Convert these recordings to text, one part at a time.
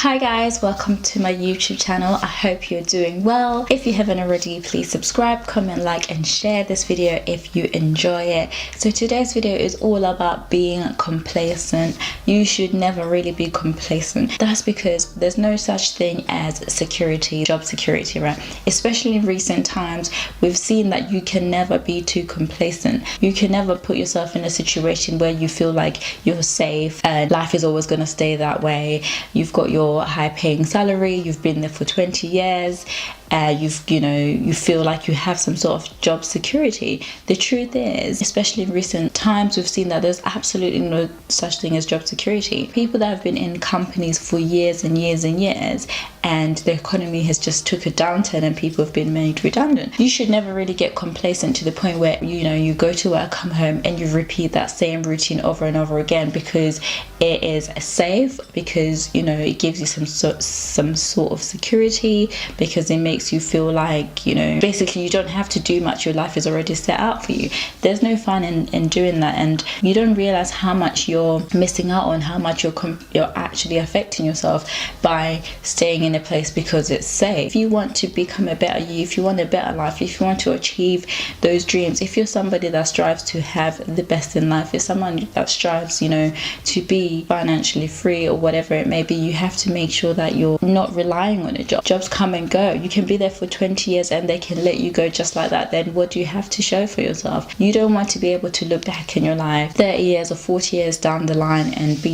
Hi guys, welcome to my YouTube channel. I hope you're doing well. If you haven't already, please subscribe, comment, like and share this video if you enjoy it. So today's video is all about being complacent. You should never really be complacent. That's because there's no such thing as security, job security, right? Especially in recent times, we've seen that you can never be too complacent. You can never put yourself in a situation where you feel like you're safe and life is always going to stay that way. You've got your high paying salary, you've been there for 20 years, you feel like you have some sort of job security. The truth is, especially in recent times, we've seen that there's absolutely no such thing as job security. People that have been in companies for years and years and years, and the economy has just took a downturn and people have been made redundant. You should never really get complacent to the point where you go to work, come home and you repeat that same routine over and over again because it is safe, because it gives you some sort of security, because it makes you feel like basically you don't have to do much. Your life is already set out for you. There's no fun in doing that, and you don't realize how much you're missing out on, how much you're actually affecting yourself by staying in a place because it's safe. If you want to become a better you, if you want a better life, if you want to achieve those dreams, if you're somebody that strives to have the best in life, if someone that strives to be financially free or whatever it may be, you have to make sure that you're not relying on a job. Jobs come and go. You can be there for 20 years and they can let you go just like that. Then what do you have to show for yourself? You don't want to be able to look back in your life 30 years or 40 years down the line and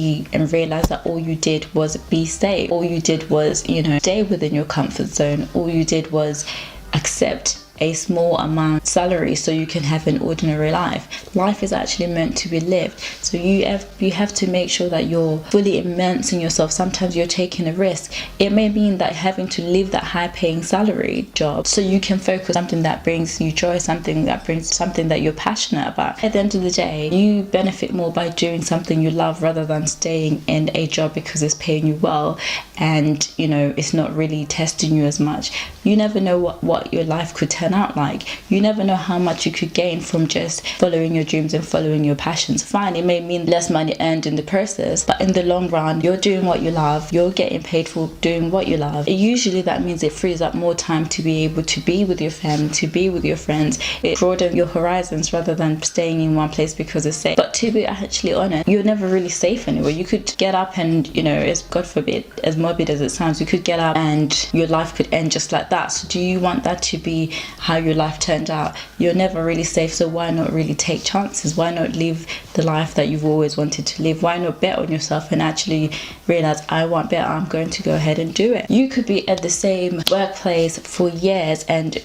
realize that all you did was be safe. All you did was stay within your comfort zone. All you did was accept a small amount salary so you can have an ordinary life. Life is actually meant to be lived, so you have to make sure that you're fully immersed in yourself. Sometimes you're taking a risk. It may mean that having to leave that high paying salary job so you can focus on something that brings you joy, something that you're passionate about. At the end of the day, you benefit more by doing something you love rather than staying in a job because it's paying you well and it's not really testing you as much. You never know what your life could turn out like. You never know how much you could gain from just following your dreams and following your passions. Fine, it may mean less money earned in the process, but in the long run, you're doing what you love, you're getting paid for doing what you love. Usually that means it frees up more time to be able to be with your family, to be with your friends. It broadens your horizons rather than staying in one place because it's safe. But to be actually honest, you're never really safe anywhere. You could get up and as God forbid, as morbid as it sounds, you could get up and your life could end just like that. So do you want that to be how your life turned out? You're never really safe, so why not really take chances? Why not live the life that you've always wanted to live? Why not bet on yourself and actually realize, I want better, I'm going to go ahead and do it? You could be at the same workplace for years and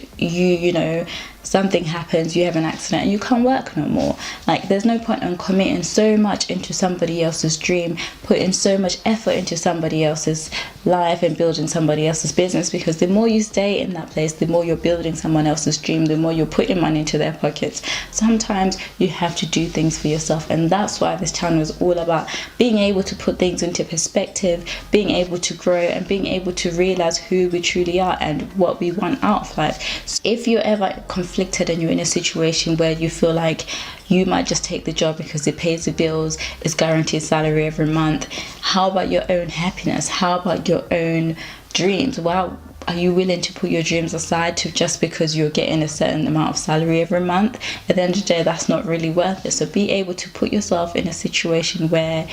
something happens, you have an accident and you can't work no more. Like, there's no point in committing so much into somebody else's dream, putting so much effort into somebody else's life and building somebody else's business, because the more you stay in that place, the more you're building someone else's dream, the more you're putting money into their pockets. Sometimes you have to do things for yourself, and that's why this channel is all about being able to put things into perspective, being able to grow and being able to realize who we truly are and what we want out of life. So if you're ever conflicted and you're in a situation where you feel like you might just take the job because it pays the bills, it's guaranteed salary every month, how about your own happiness? How about your own dreams? Well, are you willing to put your dreams aside just because you're getting a certain amount of salary every month? At the end of the day, that's not really worth it. So be able to put yourself in a situation where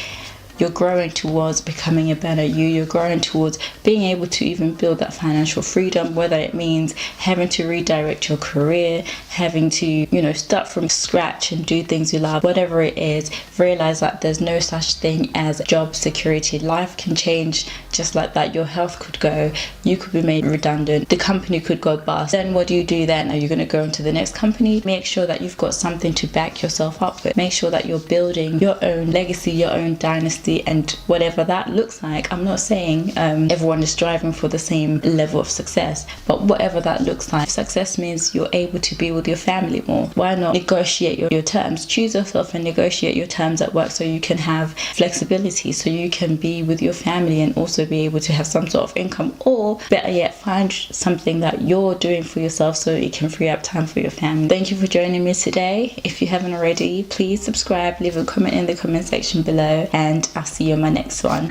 you're growing towards becoming a better you. You're growing towards being able to even build that financial freedom, whether it means having to redirect your career, having to, start from scratch and do things you love, whatever it is. Realize that there's no such thing as job security. Life can change just like that. Your health could go, you could be made redundant, the company could go bust. Then what do you do then? Are you going to go into the next company? Make sure that you've got something to back yourself up with. Make sure that you're building your own legacy, your own dynasty, and whatever that looks like. I'm not saying everyone is striving for the same level of success, but whatever that looks like. Success means you're able to be with your family more. Why not negotiate your terms? Choose yourself and negotiate your terms at work so you can have flexibility, so you can be with your family and also be able to have some sort of income, or better yet, find something that you're doing for yourself so it can free up time for your family. Thank you for joining me today. If you haven't already, please subscribe, leave a comment in the comment section below, and I'll see you in my next one.